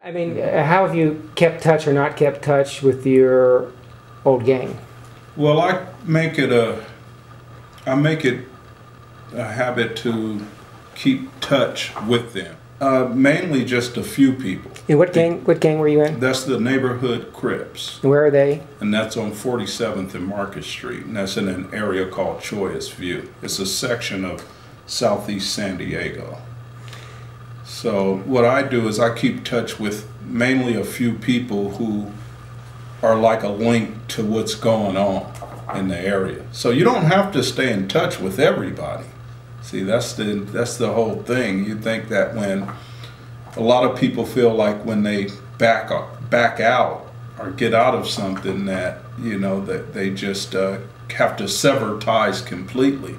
I mean, how have you kept touch or not kept touch with your old gang? Well, I make it a habit to keep touch with them. Mainly just a few people. And what gang were you in? That's the neighborhood Crips. And where are they? And that's on 47th and Market Street. And that's in an area called Choice View. It's a section of Southeast San Diego. So what I do is I keep touch with mainly a few people who are like a link to what's going on in the area. So you don't have to stay in touch with everybody. See, that's the whole thing. You think that when a lot of people feel like when they back out or get out of something that, you know, that they just have to sever ties completely.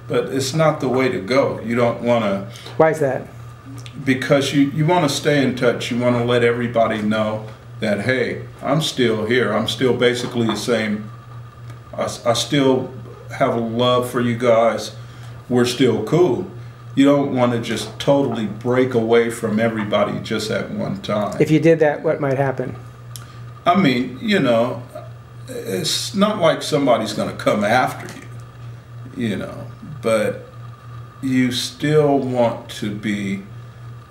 But it's not the way to go. You don't want to. Why is that? Because you want to stay in touch. You want to let everybody know that, hey, I'm still here. I'm still basically the same. I still have a love for you guys. We're still cool. You don't want to just totally break away from everybody just at one time. If you did that, what might happen? I mean, you know, it's not like somebody's going to come after you, you know, but you still want to be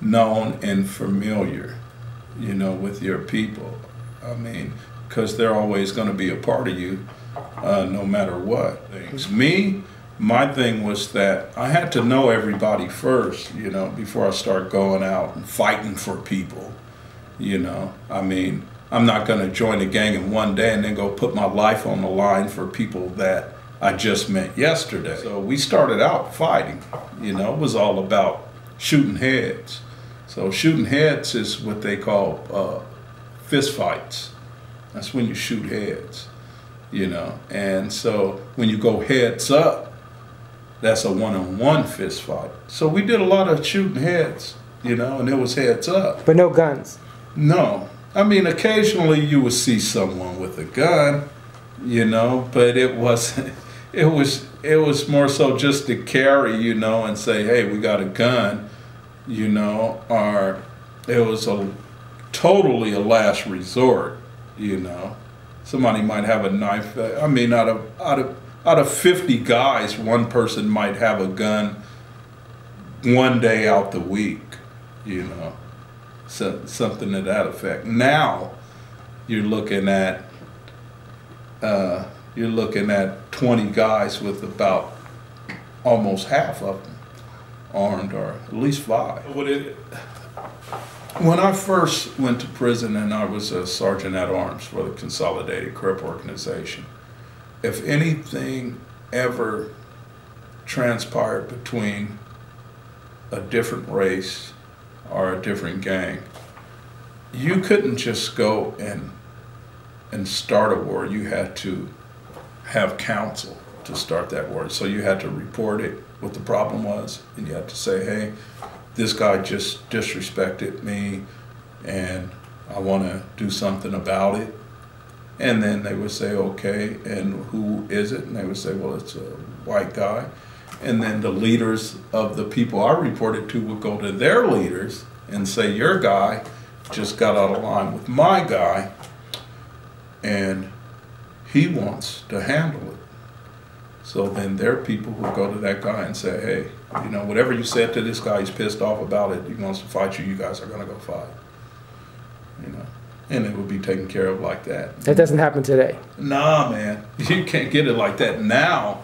known and familiar, you know, with your people. I mean, because they're always going to be a part of you, no matter what. My thing was that I had to know everybody first, you know, before I start going out and fighting for people, you know. I mean, I'm not going to join a gang in one day and then go put my life on the line for people that I just met yesterday. So we started out fighting, you know. It was all about shooting heads. So shooting heads is what they call fist fights. That's when you shoot heads, you know. And so when you go heads up, that's a one-on-one fist fight. So we did a lot of shooting heads, you know, and it was heads up. But no guns? No. I mean, occasionally you would see someone with a gun, you know, but it was more so just to carry, you know, and say, hey, we got a gun, you know, or it was totally a last resort, you know. Somebody might have a knife. I mean, out of 50 guys, one person might have a gun one day out the week, you know, so, something to that effect. Now you're looking at 20 guys with about almost half of them armed, or at least 5. When I first went to prison and I was a sergeant at arms for the Consolidated Crip Organization, if anything ever transpired between a different race or a different gang, you couldn't just go and start a war. You had to have counsel to start that war. So you had to report it, what the problem was, and you had to say, hey, this guy just disrespected me and I want to do something about it. And then they would say, okay, and who is it? And they would say, well, it's a white guy. And then the leaders of the people I reported to would go to their leaders and say, your guy just got out of line with my guy, and he wants to handle it. So then their people would go to that guy and say, hey, you know, whatever you said to this guy, he's pissed off about it, he wants to fight you, you guys are going to go fight, you know. And it would be taken care of like that. That doesn't happen today. Nah, man, you can't get it like that. Now,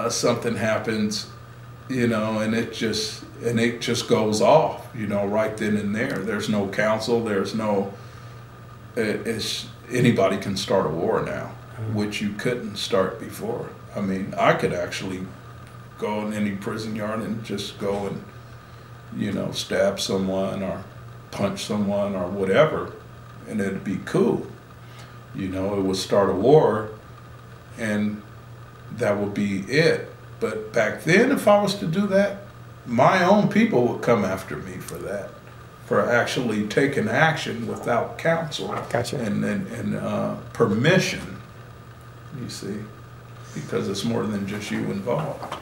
something happens, you know, and it just goes off, you know, right then and there. There's no counsel. There's no. Anybody can start a war now, which you couldn't start before. I mean, I could actually go in any prison yard and just go and, you know, stab someone or punch someone or whatever, and it'd be cool. You know, it would start a war and that would be it. But back then, if I was to do that, my own people would come after me for that, for actually taking action without counsel. Gotcha. and permission, you see, because it's more than just you involved.